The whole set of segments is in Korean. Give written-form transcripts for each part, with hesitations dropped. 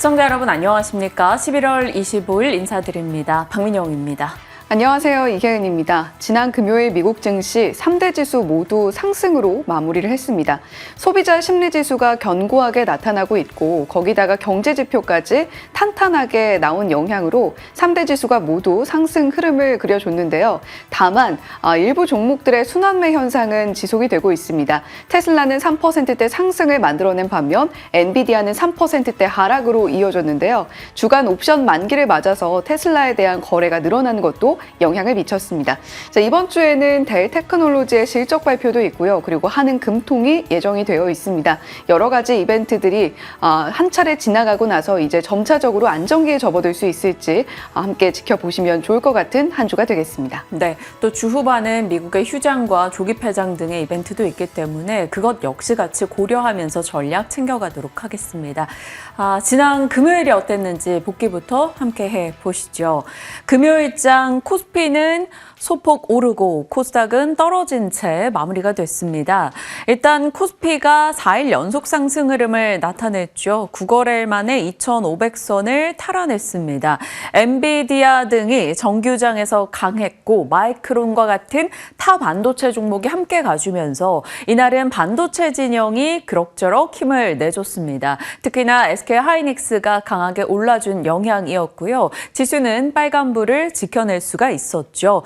시청자 여러분 안녕하십니까? 11월 25일 인사드립니다. 박민영입니다. 안녕하세요. 이계은입니다. 지난 금요일 미국 증시 3대 지수 모두 상승으로 마무리를 했습니다. 소비자 심리지수가 견고하게 나타나고 있고 거기다가 경제지표까지 탄탄하게 나온 영향으로 3대 지수가 모두 상승 흐름을 그려줬는데요. 다만 일부 종목들의 순환매 현상은 지속이 되고 있습니다. 테슬라는 3%대 상승을 만들어낸 반면 엔비디아는 3%대 하락으로 이어졌는데요. 주간 옵션 만기를 맞아서 테슬라에 대한 거래가 늘어난 것도 영향을 미쳤습니다. 자, 이번 주에는 델 테크놀로지의 실적 발표도 있고요. 그리고 한은 금통이 예정이 되어 있습니다. 여러 가지 이벤트들이 한 차례 지나가고 나서 이제 점차적으로 안정기에 접어들 수 있을지 함께 지켜보시면 좋을 것 같은 한 주가 되겠습니다. 네, 또 주 후반은 미국의 휴장과 조기 폐장 등의 이벤트도 있기 때문에 그것 역시 같이 고려하면서 전략 챙겨가도록 하겠습니다. 지난 금요일이 어땠는지 복기부터 함께 해보시죠. 금요일장 코스피는 소폭 오르고 코스닥은 떨어진 채 마무리가 됐습니다. 일단 코스피가 4일 연속 상승 흐름을 나타냈죠. 9거래일 만에 2,500선을 탈환했습니다. 엔비디아 등이 정규장에서 강했고 마이크론과 같은 타 반도체 종목이 함께 가주면서 이날은 반도체 진영이 그럭저럭 힘을 내줬습니다. 특히나 SK하이닉스가 강하게 올라준 영향이었고요. 지수는 빨간불을 지켜낼 수가 있었죠.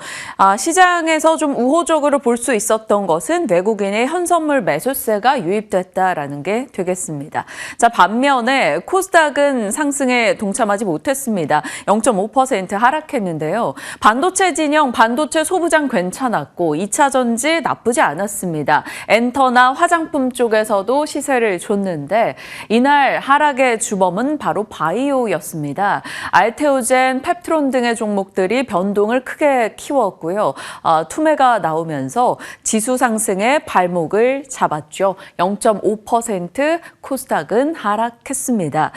시장에서 좀 우호적으로 볼 수 있었던 것은 외국인의 현선물 매수세가 유입됐다라는 게 되겠습니다. 자, 반면에 코스닥은 상승에 동참하지 못했습니다. 0.5% 하락했는데요. 반도체 진영, 반도체 소부장 괜찮았고 2차 전지 나쁘지 않았습니다. 엔터나 화장품 쪽에서도 시세를 줬는데 이날 하락의 주범은 바로 바이오였습니다. 알테오젠, 펩트론 등의 종목들이 변동을 크게 키웠고요. 투매가 나오면서 지수 상승에 발목을 잡았죠. 0.5% 코스닥은 하락했습니다.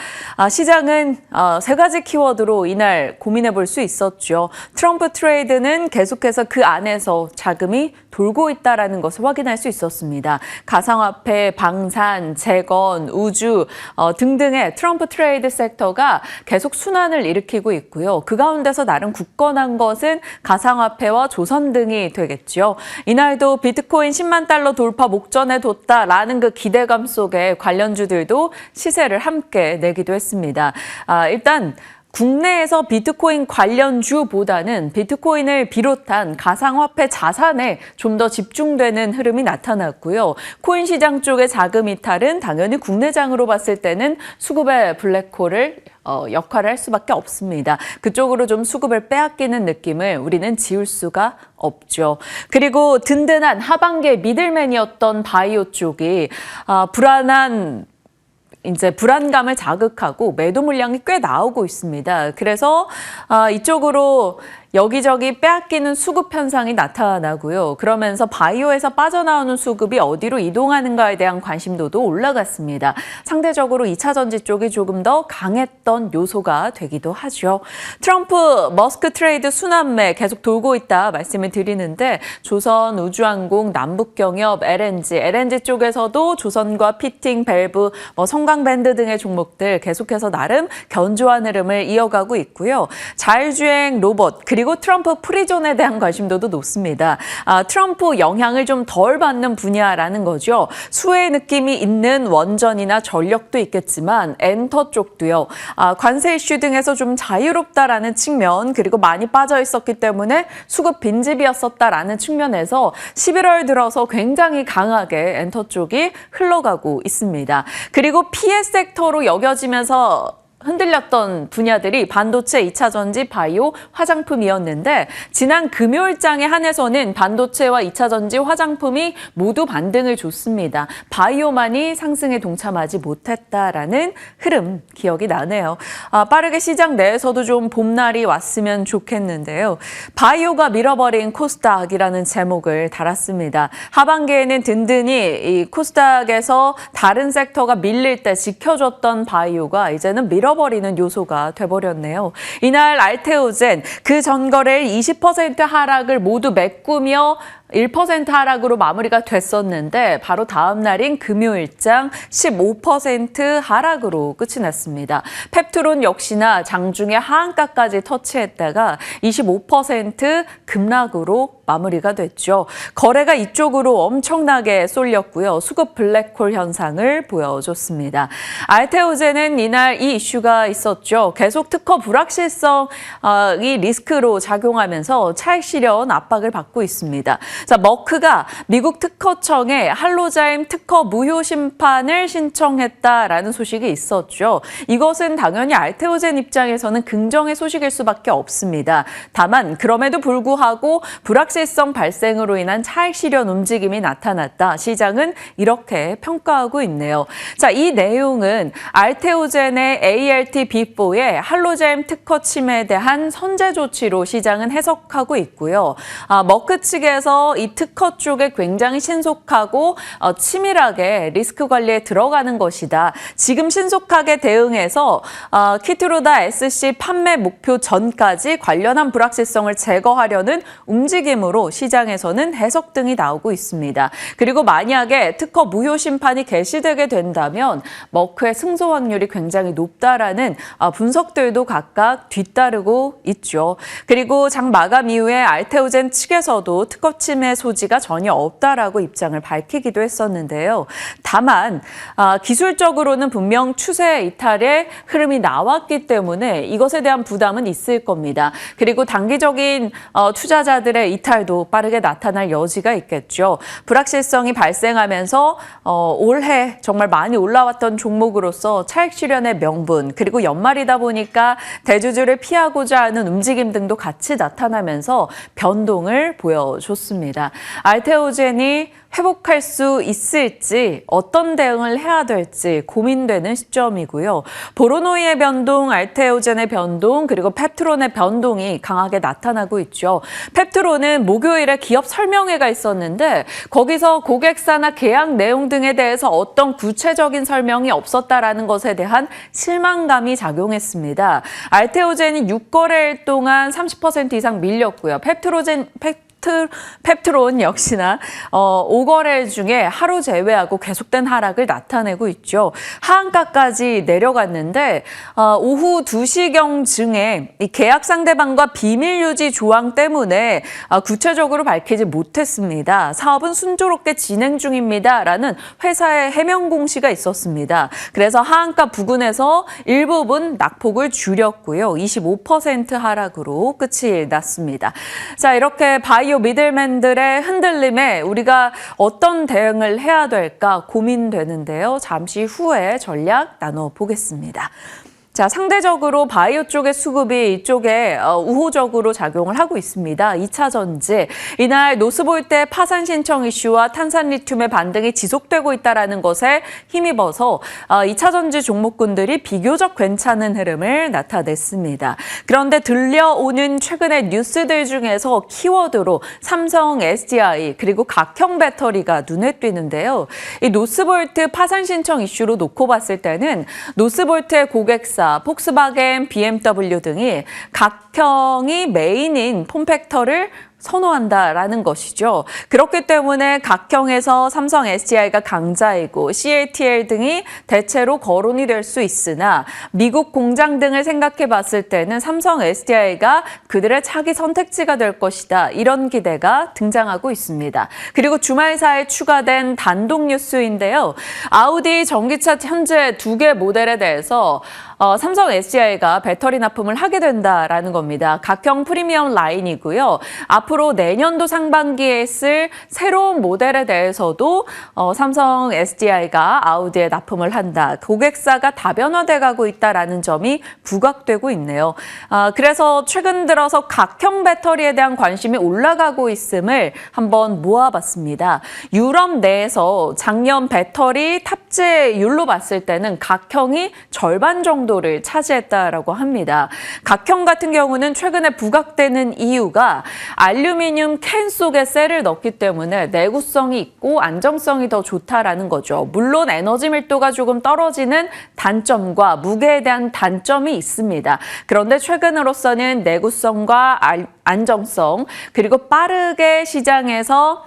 시장은 세 가지 키워드로 이날 고민해 볼 수 있었죠. 트럼프 트레이드는 계속해서 그 안에서 자금이 돌고 있다는 것을 확인할 수 있었습니다. 가상화폐, 방산, 재건, 우주 등등의 트럼프 트레이드 섹터가 계속 순환을 일으키고 있고요. 그 가운데서 나름 굳건한 것은 가상화폐와 조선 등이 되겠죠. 이날도 비트코인 10만 달러 돌파 목전에 뒀다라는 그 기대감 속에 관련주들도 시세를 함께 내기도 했습니다. 일단 국내에서 비트코인 관련주보다는 비트코인을 비롯한 가상화폐 자산에 좀 더 집중되는 흐름이 나타났고요. 코인 시장 쪽의 자금 이탈은 당연히 국내장으로 봤을 때는 수급의 블랙홀을 역할을 할 수밖에 없습니다. 그쪽으로 좀 수급을 빼앗기는 느낌을 우리는 지울 수가 없죠. 그리고 든든한 하반기의 미들맨이었던 바이오 쪽이 불안감을 자극하고 매도 물량이 꽤 나오고 있습니다. 그래서 이쪽으로 여기저기 빼앗기는 수급 현상이 나타나고요. 그러면서 바이오에서 빠져나오는 수급이 어디로 이동하는가에 대한 관심도도 올라갔습니다. 상대적으로 2차 전지 쪽이 조금 더 강했던 요소가 되기도 하죠. 트럼프 머스크 트레이드 순환매 계속 돌고 있다 말씀을 드리는데 조선, 우주항공, 남북경협, LNG 쪽에서도 조선과 피팅, 밸브, 성강밴드 등의 종목들 계속해서 나름 견조한 흐름을 이어가고 있고요. 자율주행 로봇 그리고 트럼프 프리존에 대한 관심도도 높습니다. 트럼프 영향을 좀 덜 받는 분야라는 거죠. 수혜 느낌이 있는 원전이나 전력도 있겠지만 엔터 쪽도요. 관세 이슈 등에서 좀 자유롭다라는 측면 그리고 많이 빠져 있었기 때문에 수급 빈집이었었다라는 측면에서 11월 들어서 굉장히 강하게 엔터 쪽이 흘러가고 있습니다. 그리고 피해 섹터로 여겨지면서 흔들렸던 분야들이 반도체, 2차 전지, 바이오, 화장품이었는데 지난 금요일장에 한해서는 반도체와 2차 전지, 화장품이 모두 반등을 줬습니다. 바이오만이 상승에 동참하지 못했다라는 흐름 기억이 나네요. 빠르게 시장 내에서도 좀 봄날이 왔으면 좋겠는데요. 바이오가 밀어버린 코스닥이라는 제목을 달았습니다. 하반기에는 든든히 이 코스닥에서 다른 섹터가 밀릴 때 지켜줬던 바이오가 이제는 밀어버리는 요소가 돼버렸네요. 이날 알테오젠 그 전거래일 20% 하락을 모두 메꾸며 1% 하락으로 마무리가 됐었는데 바로 다음 날인 금요일장 15% 하락으로 끝이 났습니다. 펩트론 역시나 장중에 하한가까지 터치했다가 25% 급락으로 마무리가 됐죠. 거래가 이쪽으로 엄청나게 쏠렸고요. 수급 블랙홀 현상을 보여줬습니다. 알테오젠은 이날 이 이슈가 있었죠. 계속 특허 불확실성이 리스크로 작용하면서 차익 실현 압박을 받고 있습니다. 자, 머크가 미국 특허청에 할로자임 특허 무효 심판을 신청했다라는 소식이 있었죠. 이것은 당연히 알테오젠 입장에서는 긍정의 소식일 수밖에 없습니다. 다만 그럼에도 불구하고 불확실성 발생으로 인한 차익 실현 움직임이 나타났다. 시장은 이렇게 평가하고 있네요. 자, 이 내용은 알테오젠의 ALT-B4의 할로자임 특허 침해에 대한 선제 조치로 시장은 해석하고 있고요. 머크 측에서 이 특허 쪽에 굉장히 신속하고 치밀하게 리스크 관리에 들어가는 것이다. 지금 신속하게 대응해서 키트루다 SC 판매 목표 전까지 관련한 불확실성을 제거하려는 움직임으로 시장에서는 해석 등이 나오고 있습니다. 그리고 만약에 특허 무효 심판이 개시되게 된다면 머크의 승소 확률이 굉장히 높다라는 분석들도 각각 뒤따르고 있죠. 그리고 장 마감 이후에 알테오젠 측에서도 특허 침해 소지가 전혀 없다라고 입장을 밝히기도 했었는데요. 다만 기술적으로는 분명 추세 이탈의 흐름이 나왔기 때문에 이것에 대한 부담은 있을 겁니다. 그리고 단기적인 투자자들의 이탈도 빠르게 나타날 여지가 있겠죠. 불확실성이 발생하면서 올해 정말 많이 올라왔던 종목으로서 차익 실현의 명분, 그리고 연말이다 보니까 대주주를 피하고자 하는 움직임 등도 같이 나타나면서 변동을 보여줬습니다. 알테오젠이 회복할 수 있을지, 어떤 대응을 해야 될지 고민되는 시점이고요. 보로노이의 변동, 알테오젠의 변동, 그리고 펩트론의 변동이 강하게 나타나고 있죠. 펩트론은 목요일에 기업 설명회가 있었는데 거기서 고객사나 계약 내용 등에 대해서 어떤 구체적인 설명이 없었다라는 것에 대한 실망감이 작용했습니다. 알테오젠이 6거래일 동안 30% 이상 밀렸고요. 펩트론 역시나 5거래일 중에 하루 제외하고 계속된 하락을 나타내고 있죠. 하한가까지 내려갔는데 오후 2시경쯤에 이 계약 상대방과 비밀 유지 조항 때문에 구체적으로 밝히지 못했습니다. 사업은 순조롭게 진행 중입니다라는 회사의 해명 공시가 있었습니다. 그래서 하한가 부근에서 일부분 낙폭을 줄였고요. 25% 하락으로 끝이 났습니다. 자, 이렇게 바이오 미들맨들의 흔들림에 우리가 어떤 대응을 해야 될까 고민되는데요. 잠시 후에 전략 나눠보겠습니다. 자, 상대적으로 바이오 쪽의 수급이 이쪽에 우호적으로 작용을 하고 있습니다. 2차 전지. 이날 노스볼트의 파산 신청 이슈와 탄산 리튬의 반등이 지속되고 있다는 것에 힘입어서 2차 전지 종목군들이 비교적 괜찮은 흐름을 나타냈습니다. 그런데 들려오는 최근의 뉴스들 중에서 키워드로 삼성 SDI 그리고 각형 배터리가 눈에 띄는데요. 이 노스볼트 파산 신청 이슈로 놓고 봤을 때는 노스볼트의 고객사 폭스바겐, BMW 등이 각형이 메인인 폼팩터를 선호한다라는 것이죠. 그렇기 때문에 각형에서 삼성 SDI가 강자이고 CATL 등이 대체로 거론이 될 수 있으나 미국 공장 등을 생각해 봤을 때는 삼성 SDI가 그들의 차기 선택지가 될 것이다. 이런 기대가 등장하고 있습니다. 그리고 주말 사이에 추가된 단독 뉴스인데요. 아우디 전기차 현재 2개 모델에 대해서 삼성 SDI가 배터리 납품을 하게 된다라는 겁니다. 각형 프리미엄 라인이고요. 앞으로 내년도 상반기에 쓸 새로운 모델에 대해서도 삼성 SDI가 아우디에 납품을 한다. 고객사가 다변화돼 가고 있다라는 점이 부각되고 있네요. 그래서 최근 들어서 각형 배터리에 대한 관심이 올라가고 있음을 한번 모아봤습니다. 유럽 내에서 작년 배터리 탑재율로 봤을 때는 각형이 절반 정도 정도를 차지했다라고 합니다. 각형 같은 경우는 최근에 부각되는 이유가 알루미늄 캔 속에 셀을 넣기 때문에 내구성이 있고 안정성이 더 좋다라는 거죠. 물론 에너지 밀도가 조금 떨어지는 단점과 무게에 대한 단점이 있습니다. 그런데 최근으로서는 내구성과 안정성 그리고 빠르게 시장에서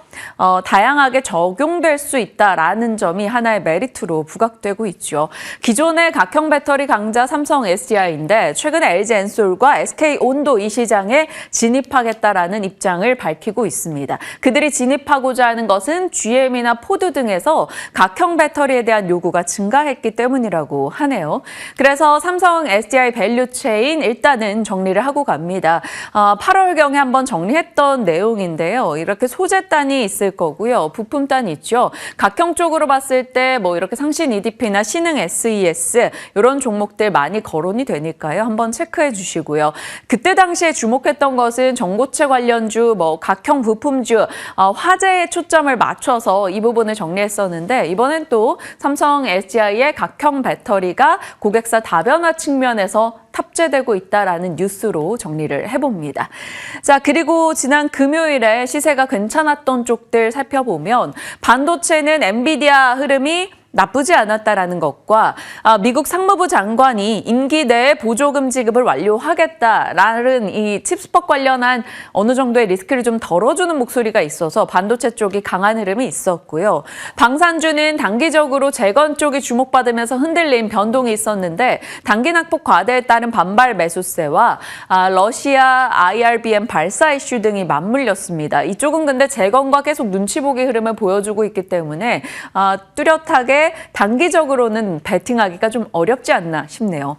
다양하게 적용될 수 있다라는 점이 하나의 메리트로 부각되고 있죠. 기존의 각형 배터리 강자 삼성 SDI인데 최근에 LG 엔솔과 SK 온도 이 시장에 진입하겠다라는 입장을 밝히고 있습니다. 그들이 진입하고자 하는 것은 GM이나 포드 등에서 각형 배터리에 대한 요구가 증가했기 때문이라고 하네요. 그래서 삼성 SDI 밸류체인 일단은 정리를 하고 갑니다. 8월경에 한번 정리했던 내용인데요. 이렇게 소재단이 있을 거고요. 부품단이 있죠. 각형 쪽으로 봤을 때 뭐 이렇게 상신 EDP나 신흥 SES 이런 종목들 많이 거론이 되니까요. 한번 체크해 주시고요. 그때 당시에 주목했던 것은 전고체 관련주, 뭐 각형 부품주, 화재에 초점을 맞춰서 이 부분을 정리했었는데 이번엔 또 삼성 SDI의 각형 배터리가 고객사 다변화 측면에서 탑재되고 있다라는 뉴스로 정리를 해봅니다. 자, 그리고 지난 금요일에 시세가 괜찮았던 쪽들 살펴보면 반도체는 엔비디아 흐름이 나쁘지 않았다라는 것과 미국 상무부 장관이 임기 내에 보조금 지급을 완료하겠다라는 이 칩스법 관련한 어느 정도의 리스크를 좀 덜어주는 목소리가 있어서 반도체 쪽이 강한 흐름이 있었고요. 방산주는 단기적으로 재건 쪽이 주목받으면서 흔들린 변동이 있었는데 단기 낙폭 과대에 따른 반발 매수세와 러시아 IRBM 발사 이슈 등이 맞물렸습니다. 이쪽은 근데 재건과 계속 눈치 보기 흐름을 보여주고 있기 때문에 뚜렷하게 단기적으로는 베팅하기가 좀 어렵지 않나 싶네요.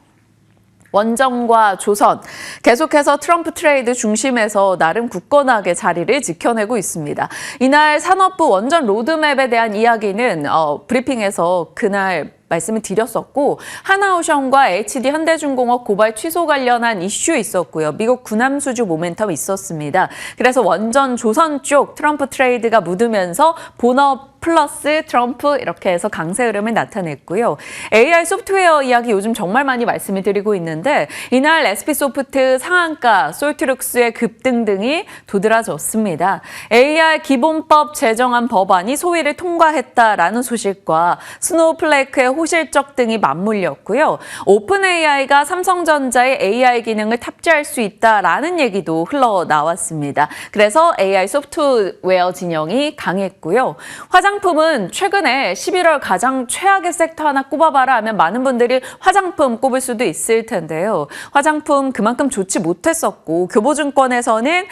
원전과 조선 계속해서 트럼프 트레이드 중심에서 나름 굳건하게 자리를 지켜내고 있습니다. 이날 산업부 원전 로드맵에 대한 이야기는 브리핑에서 그날 말씀을 드렸었고 하나오션과 HD 현대중공업 고발 취소 관련한 이슈 있었고요. 미국 군함수주 모멘텀 있었습니다. 그래서 원전 조선 쪽 트럼프 트레이드가 묻으면서 본업 플러스 트럼프 이렇게 해서 강세 흐름을 나타냈고요. AI 소프트웨어 이야기 요즘 정말 많이 말씀을 드리고 있는데 이날 SP소프트 상한가, 솔트룩스의 급등 등이 도드라졌습니다. AI 기본법 제정안 법안이 소위를 통과했다라는 소식과 스노우플레이크의 호실적 등이 맞물렸고요. 오픈AI가 삼성전자의 AI 기능을 탑재할 수 있다라는 얘기도 흘러나왔습니다. 그래서 AI 소프트웨어 진영이 강했고요. 화장품은 최근에 11월 가장 최악의 섹터 하나 꼽아봐라 하면 많은 분들이 화장품 꼽을 수도 있을 텐데요. 화장품 그만큼 좋지 못했었고 교보증권에서는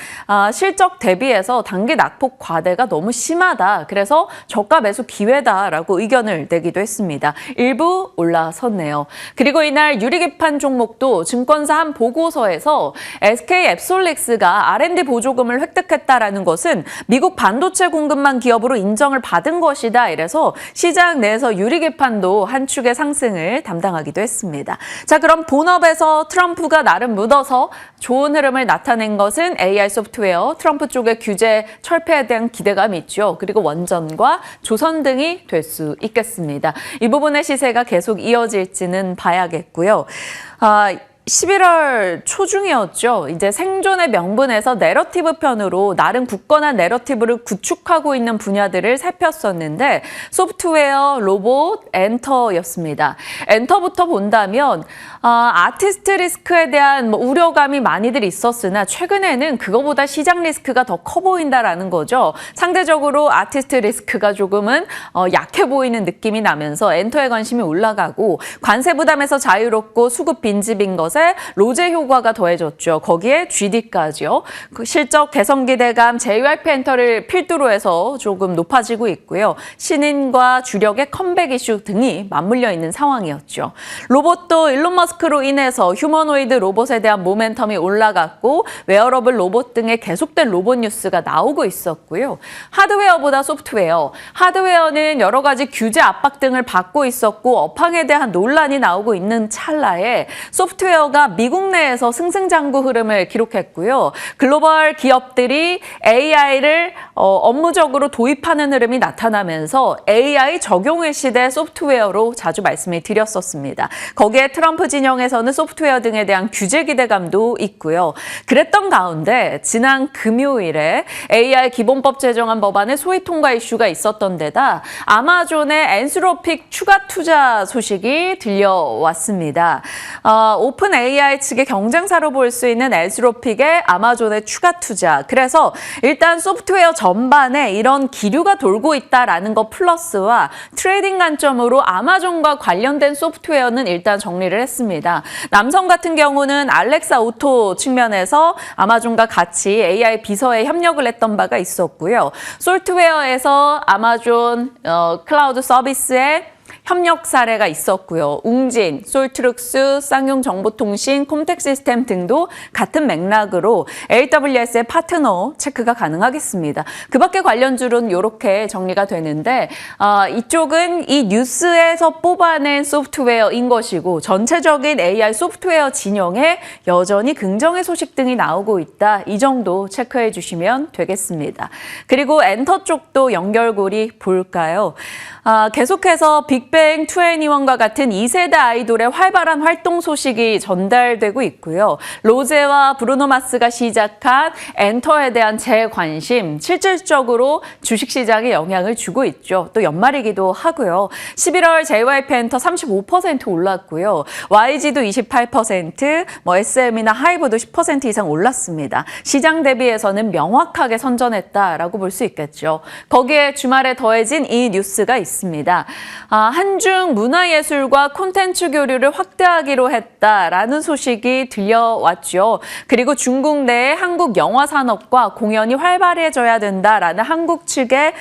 실적 대비해서 단기 낙폭 과대가 너무 심하다. 그래서 저가 매수 기회다라고 의견을 내기도 했습니다. 일부 올라섰네요. 그리고 이날 유리기판 종목도 증권사 한 보고서에서 SK 앱솔릭스가 R&D 보조금을 획득했다라는 것은 미국 반도체 공급망 기업으로 인정을 받은 것이다. 이래서 시장 내에서 유리기판도 한 축의 상승을 담당하기도 했습니다. 자, 그럼 본업에서 트럼프가 나름 묻어서 좋은 흐름을 나타낸 것은 AI 소프트웨어, 트럼프 쪽의 규제 철폐에 대한 기대감이 있죠. 그리고 원전과 조선 등이 될 수 있겠습니다. 이 부분의 시세가 계속 이어질지는 봐야겠고요. 11월 초중이었죠. 이제 생존의 명분에서 내러티브 편으로 나름 굳건한 내러티브를 구축하고 있는 분야들을 살폈었는데 소프트웨어, 로봇, 엔터였습니다. 엔터부터 본다면 아티스트 리스크에 대한 우려감이 많이들 있었으나 최근에는 그거보다 시장 리스크가 더 커 보인다라는 거죠. 상대적으로 아티스트 리스크가 조금은 약해 보이는 느낌이 나면서 엔터에 관심이 올라가고 관세 부담에서 자유롭고 수급 빈집인 것에 로제 효과가 더해졌죠. 거기에 GD까지요. 그 실적 개선 기대감, JYP 엔터를 필두로 해서 조금 높아지고 있고요. 신인과 주력의 컴백 이슈 등이 맞물려 있는 상황이었죠. 로봇도 일론 머스크로 인해서 휴머노이드 로봇에 대한 모멘텀이 올라갔고 웨어러블 로봇 등의 계속된 로봇 뉴스가 나오고 있었고요. 하드웨어보다 소프트웨어. 하드웨어는 여러 가지 규제 압박 등을 받고 있었고 업황에 대한 논란이 나오고 있는 찰나에 소프트웨어가 미국 내에서 승승장구 흐름을 기록했고요. 글로벌 기업들이 AI를 업무적으로 도입하는 흐름이 나타나면서 AI 적용의 시대 소프트웨어로 자주 말씀을 드렸었습니다. 거기에 트럼프 진영에서는 소프트웨어 등에 대한 규제 기대감도 있고요. 그랬던 가운데 지난 금요일에 AI 기본법 제정안 법안의 소위 통과 이슈가 있었던 데다 아마존의 엔스로픽 추가 투자 소식이 들려왔습니다. 오픈 AI 측의 경쟁사로 볼 수 있는 엔스로픽의 아마존의 추가 투자. 그래서 일단 소프트웨어 전반에 이런 기류가 돌고 있다라는 것 플러스와 트레이딩 관점으로 아마존과 관련된 소프트웨어는 일단 정리를 했습니다. 남성 같은 경우는 알렉사 오토 측면에서 아마존과 같이 AI 비서에 협력을 했던 바가 있었고요. 소프트웨어에서 아마존 클라우드 서비스에 협력 사례가 있었고요. 웅진, 솔트룩스, 쌍용정보통신, 콤텍시스템 등도 같은 맥락으로 AWS의 파트너 체크가 가능하겠습니다. 그 밖에 관련주는 이렇게 정리가 되는데 이쪽은 이 뉴스에서 뽑아낸 소프트웨어인 것이고 전체적인 AI 소프트웨어 진영에 여전히 긍정의 소식 등이 나오고 있다. 이 정도 체크해 주시면 되겠습니다. 그리고 엔터 쪽도 연결고리 볼까요? 계속해서 빅뱅 2NE1과 같은 2세대 아이돌의 활발한 활동 소식이 전달되고 있고요. 로제와 브루노 마스가 시작한 엔터에 대한 재관심, 실질적으로 주식시장에 영향을 주고 있죠. 또 연말이기도 하고요. 11월 JYP 엔터 35% 올랐고요. YG도 28%, SM이나 하이브도 10% 이상 올랐습니다. 시장 대비해서는 명확하게 선전했다라고 볼 수 있겠죠. 거기에 주말에 더해진 이 뉴스가 있습니다. 한중 문화예술과 콘텐츠 교류를 확대하기로 했다라는 소식이 들려왔죠. 그리고 중국 내에 한국 영화 산업과 공연이 활발해져야 된다라는 한국 측의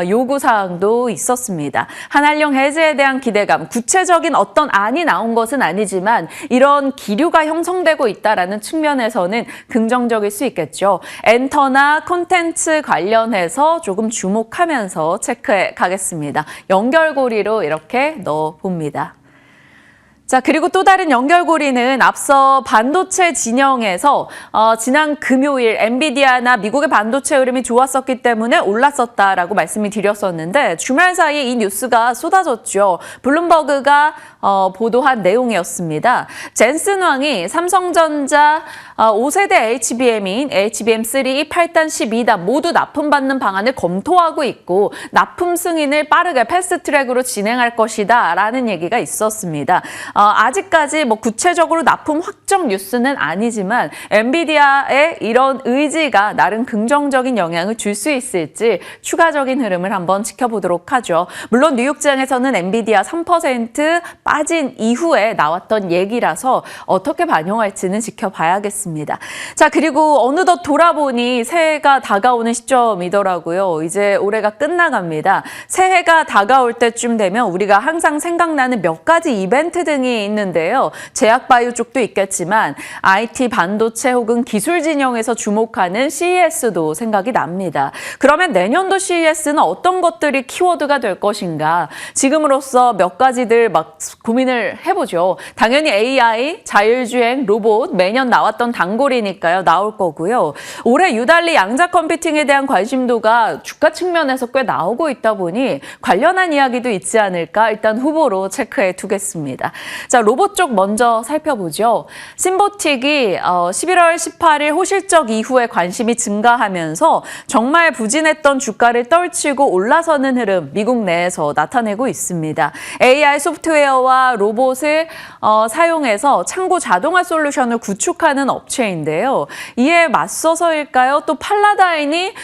요구사항도 있었습니다. 한한령 해제에 대한 기대감, 구체적인 어떤 안이 나온 것은 아니지만 이런 기류가 형성되고 있다라는 측면에서는 긍정적일 수 있겠죠. 엔터나 콘텐츠 관련해서 조금 주목하면서 체크해 가겠습니다. 연결고리로 이렇게 넣어봅니다. 자, 그리고 또 다른 연결고리는 앞서 반도체 진영에서 지난 금요일 엔비디아나 미국의 반도체 흐름이 좋았었기 때문에 올랐었다라고 말씀을 드렸었는데 주말 사이에 이 뉴스가 쏟아졌죠. 블룸버그가 보도한 내용이었습니다. 젠슨 왕이 삼성전자 5세대 HBM인 HBM3, 8단, 12단 모두 납품받는 방안을 검토하고 있고 납품 승인을 빠르게 패스트트랙으로 진행할 것이다 라는 얘기가 있었습니다. 아직까지 구체적으로 납품 확정 뉴스는 아니지만 엔비디아의 이런 의지가 나름 긍정적인 영향을 줄 수 있을지 추가적인 흐름을 한번 지켜보도록 하죠. 물론 뉴욕장에서는 엔비디아 3% 빠진 이후에 나왔던 얘기라서 어떻게 반영할지는 지켜봐야겠습니다. 자, 그리고 어느덧 돌아보니 새해가 다가오는 시점이더라고요. 이제 올해가 끝나갑니다. 새해가 다가올 때쯤 되면 우리가 항상 생각나는 몇 가지 이벤트 등이 있는데요. 제약바이오 쪽도 있겠지만 IT, 반도체 혹은 기술 진영에서 주목하는 CES도 생각이 납니다. 그러면 내년도 CES는 어떤 것들이 키워드가 될 것인가? 지금으로서 몇 가지들 고민을 해보죠. 당연히 AI, 자율주행, 로봇 매년 나왔던 단골이니까요. 나올 거고요. 올해 유달리 양자 컴퓨팅에 대한 관심도가 주가 측면에서 꽤 나오고 있다 보니 관련한 이야기도 있지 않을까 일단 후보로 체크해 두겠습니다. 자, 로봇 쪽 먼저 살펴보죠. 심보틱이 11월 18일 호실적 이후에 관심이 증가하면서 정말 부진했던 주가를 떨치고 올라서는 흐름 미국 내에서 나타내고 있습니다. AI 소프트웨어와 로봇을 사용해서 창고 자동화 솔루션을 구축하는 업체인데요. 이에 맞서서일까요? 또 팔라다인이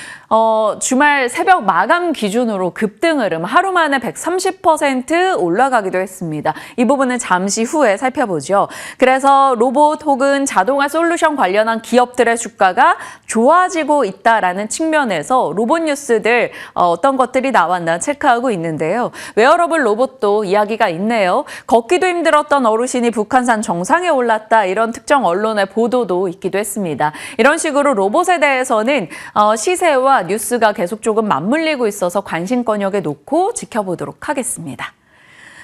주말 새벽 마감 기준으로 급등 흐름 하루 만에 130% 올라가기도 했습니다. 이 부분은 잠시 후에 살펴보죠. 그래서 로봇 혹은 자동화 솔루션 관련한 기업들의 주가가 좋아지고 있다라는 측면에서 로봇 뉴스들 어떤 것들이 나왔나 체크하고 있는데요. 웨어러블 로봇도 이야기가 있네요. 걷기도 힘들었던 어르신이 북한산 정상에 올랐다 이런 특정 언론의 보도도 있기도 했습니다. 이런 식으로 로봇에 대해서는 시세와 뉴스가 계속 조금 맞물리고 있어서 관심권역에 놓고 지켜보도록 하겠습니다.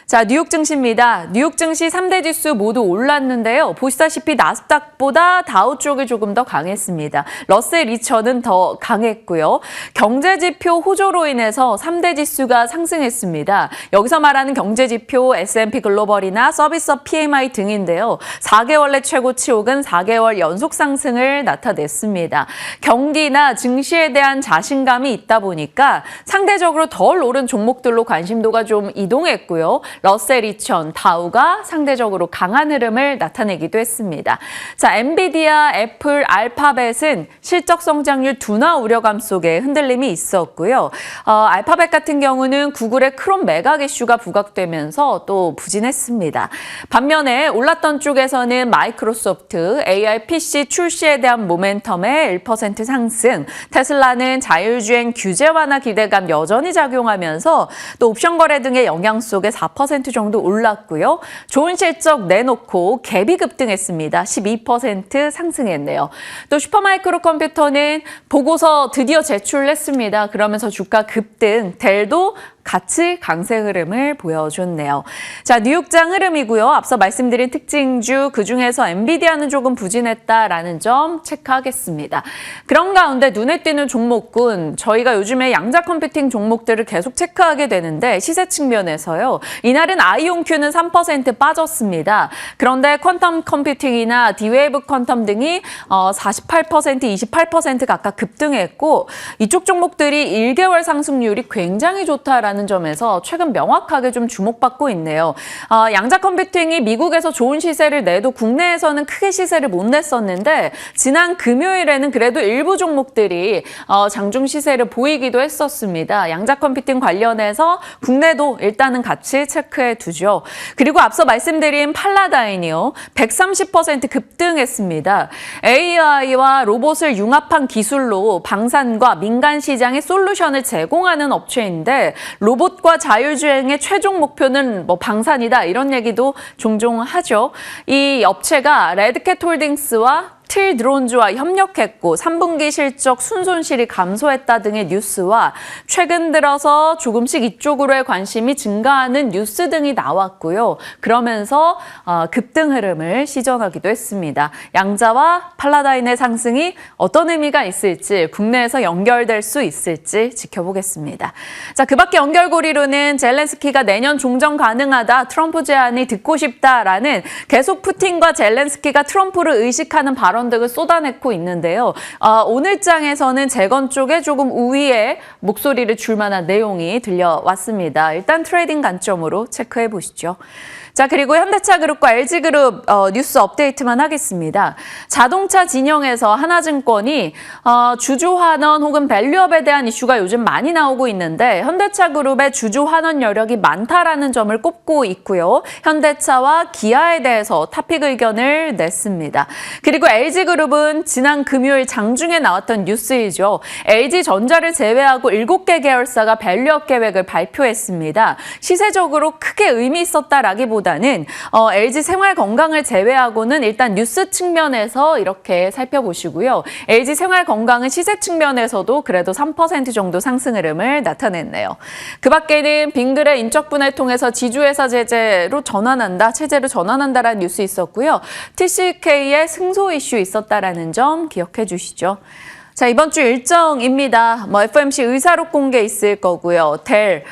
자, 뉴욕 증시입니다. 뉴욕 증시 3대 지수 모두 올랐는데요. 보시다시피 나스닥보다 다우 쪽이 조금 더 강했습니다. 러셀 2000은 더 강했고요. 경제 지표 호조로 인해서 3대 지수가 상승했습니다. 여기서 말하는 경제 지표 S&P 글로벌이나 서비스업 PMI 등인데요. 4개월 내 최고치 혹은 4개월 연속 상승을 나타냈습니다. 경기나 증시에 대한 자신감이 있다 보니까 상대적으로 덜 오른 종목들로 관심도가 좀 이동했고요. 러셀 2000, 다우가 상대적으로 강한 흐름을 나타내기도 했습니다. 자, 엔비디아, 애플, 알파벳은 실적 성장률 둔화 우려감 속에 흔들림이 있었고요. 알파벳 같은 경우는 구글의 크롬 매각 이슈가 부각되면서 또 부진했습니다. 반면에 올랐던 쪽에서는 마이크로소프트, AI PC 출시에 대한 모멘텀의 1% 상승, 테슬라는 자율주행 규제 완화 기대감 여전히 작용하면서 또 옵션 거래 등의 영향 속에 4% 정도 올랐고요. 좋은 실적 내놓고 갭이 급등했습니다. 12% 상승했네요. 또 슈퍼마이크로 컴퓨터는 보고서 드디어 제출했습니다. 그러면서 주가 급등, 델도 같이 강세 흐름을 보여줬네요. 자, 뉴욕장 흐름이고요. 앞서 말씀드린 특징주 그중에서 엔비디아는 조금 부진했다라는 점 체크하겠습니다. 그런 가운데 눈에 띄는 종목군 저희가 요즘에 양자 컴퓨팅 종목들을 계속 체크하게 되는데 시세 측면에서요. 이날은 아이온큐는 3% 빠졌습니다. 그런데 퀀텀 컴퓨팅이나 디웨이브 퀀텀 등이 48%, 28% 각각 급등했고 이쪽 종목들이 1개월 상승률이 굉장히 좋다라는 점에서 최근 명확하게 좀 주목받고 있네요. 양자 컴퓨팅이 미국에서 좋은 시세를 내도 국내에서는 크게 시세를 못 냈었는데 지난 금요일에는 그래도 일부 종목들이 장중 시세를 보이기도 했었습니다. 양자 컴퓨팅 관련해서 국내도 일단은 같이 체크해 두죠. 그리고 앞서 말씀드린 팔라다인이요. 130% 급등했습니다. AI와 로봇을 융합한 기술로 방산과 민간 시장에 솔루션을 제공하는 업체인데 로봇과 자율주행의 최종 목표는 방산이다 이런 얘기도 종종 하죠. 이 업체가 레드캣 홀딩스와 틸 드론즈와 협력했고 3분기 실적 순손실이 감소했다 등의 뉴스와 최근 들어서 조금씩 이쪽으로의 관심이 증가하는 뉴스 등이 나왔고요. 그러면서 급등 흐름을 시전하기도 했습니다. 양자와 팔라다인의 상승이 어떤 의미가 있을지 국내에서 연결될 수 있을지 지켜보겠습니다. 자, 그 밖에 연결고리로는 젤렌스키가 내년 종전 가능하다, 트럼프 제안이 듣고 싶다라는 계속 푸틴과 젤렌스키가 트럼프를 의식하는 발언 등을 쏟아내고 있는데요. 오늘 장에서는 재건 쪽에 조금 우위에 목소리를 줄 만한 내용이 들려왔습니다. 일단 트레이딩 관점으로 체크해 보시죠. 자, 그리고 현대차그룹과 LG그룹 뉴스 업데이트만 하겠습니다. 자동차 진영에서 하나증권이 주주환원 혹은 밸류업에 대한 이슈가 요즘 많이 나오고 있는데 현대차그룹의 주주환원 여력이 많다라는 점을 꼽고 있고요. 현대차와 기아에 대해서 타픽 의견을 냈습니다. 그리고 LG그룹은 지난 금요일 장중에 나왔던 뉴스이죠. LG전자를 제외하고 7개 계열사가 밸류업 계획을 발표했습니다. 시세적으로 크게 의미 있었다라기보다 는 LG 생활건강을 제외하고는 일단 뉴스 측면에서 이렇게 살펴보시고요. LG 생활건강은 시세 측면에서도 그래도 3% 정도 상승 흐름을 나타냈네요. 그 밖에는 빙그레 인적 분해를 통해서 지주회사 체제로 전환한다라는 뉴스 있었고요. TCK의 승소 이슈 있었다라는 점 기억해 주시죠. 자, 이번 주 일정입니다. FOMC 의사록 공개 있을 거고요. 델,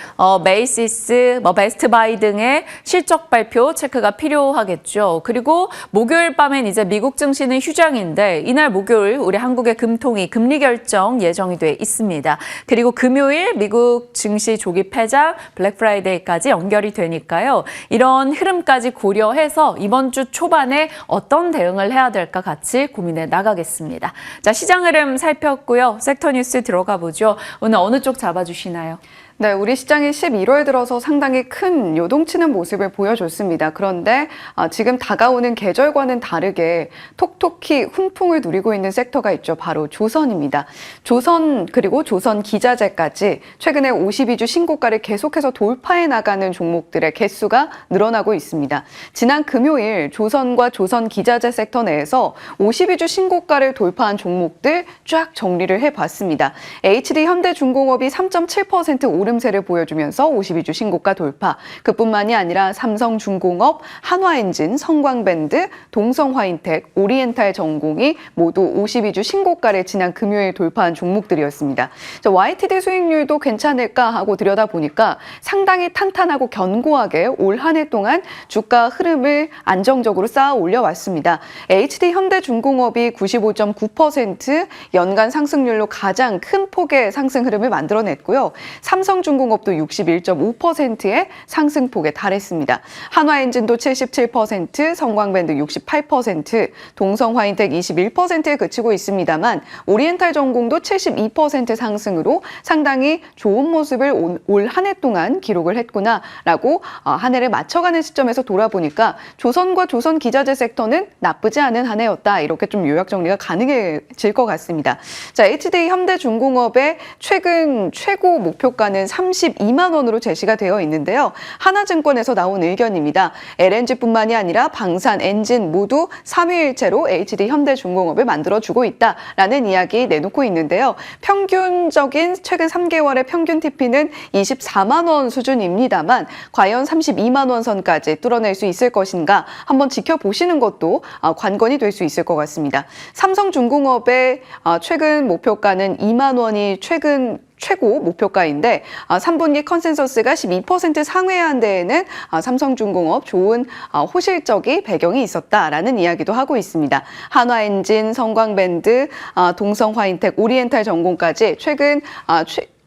메이시스, 베스트바이 등의 실적 발표 체크가 필요하겠죠. 그리고 목요일 밤엔 이제 미국 증시는 휴장인데 이날 목요일 우리 한국의 금통위 금리 결정 예정이 돼 있습니다. 그리고 금요일 미국 증시 조기 폐장, 블랙 프라이데이까지 연결이 되니까요. 이런 흐름까지 고려해서 이번 주 초반에 어떤 대응을 해야 될까 같이 고민해 나가겠습니다. 자, 시장 흐름 살폈고요. 섹터 뉴스 들어가 보죠. 오늘 어느 쪽 잡아주시나요? 네, 우리 시장이 11월 들어서 상당히 큰 요동치는 모습을 보여줬습니다. 그런데 지금 다가오는 계절과는 다르게 톡톡히 훈풍을 누리고 있는 섹터가 있죠. 바로 조선입니다. 조선 그리고 조선 기자재까지 최근에 52주 신고가를 계속해서 돌파해 나가는 종목들의 개수가 늘어나고 있습니다. 지난 금요일 조선과 조선 기자재 섹터 내에서 52주 신고가를 돌파한 종목들 쫙 정리를 해봤습니다. HD 현대중공업이 3.7% 오름세를 보여주면서 52주 신고가 돌파. 그뿐만이 아니라 삼성중공업, 한화엔진, 성광밴드, 동성화인텍, 오리엔탈 전공이 모두 52주 신고가를 지난 금요일 돌파한 종목들이었습니다. YTD 수익률도 괜찮을까 하고 들여다보니까 상당히 탄탄하고 견고하게 올 한 해 동안 주가 흐름을 안정적으로 쌓아 올려왔습니다. HD 현대중공업이 95.9% 연간 상승률로 가장 큰 폭의 상승 흐름을 만들어냈고요. 삼성중공업도 61.5%의 상승폭에 달했습니다. 한화엔진도 77%, 성광밴드 68%, 동성화인텍 21%에 그치고 있습니다만 오리엔탈 전공도 72% 상승으로 상당히 좋은 모습을 올 한 해 동안 기록을 했구나라고 한 해를 맞춰가는 시점에서 돌아보니까 조선과 조선기자재 섹터는 나쁘지 않은 한 해였다. 이렇게 좀 요약 정리가 가능해질 것 같습니다. 자, HD 현대중공업의 최근 최고 목표가는 32만 원으로 제시가 되어 있는데요. 하나증권에서 나온 의견입니다. LNG뿐만이 아니라 방산, 엔진 모두 3위일체로 HD 현대중공업을 만들어주고 있다라는 이야기 내놓고 있는데요. 평균적인 최근 3개월의 평균 TP는 24만 원 수준입니다만 과연 32만 원 선까지 뚫어낼 수 있을 것인가 한번 지켜보시는 것도 관건이 될 수 있을 것 같습니다. 삼성중공업의 최근 목표가는 2만 원이 최고 목표가인데 3분기 컨센서스가 12% 상회한 데에는 삼성중공업 좋은 호실적이 배경이 있었다라는 이야기도 하고 있습니다. 한화엔진, 성광밴드, 동성화인텍, 오리엔탈 전공까지 최근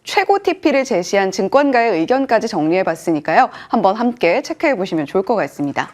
최고 TP를 제시한 증권가의 의견까지 정리해봤으니까요. 한번 함께 체크해보시면 좋을 것 같습니다.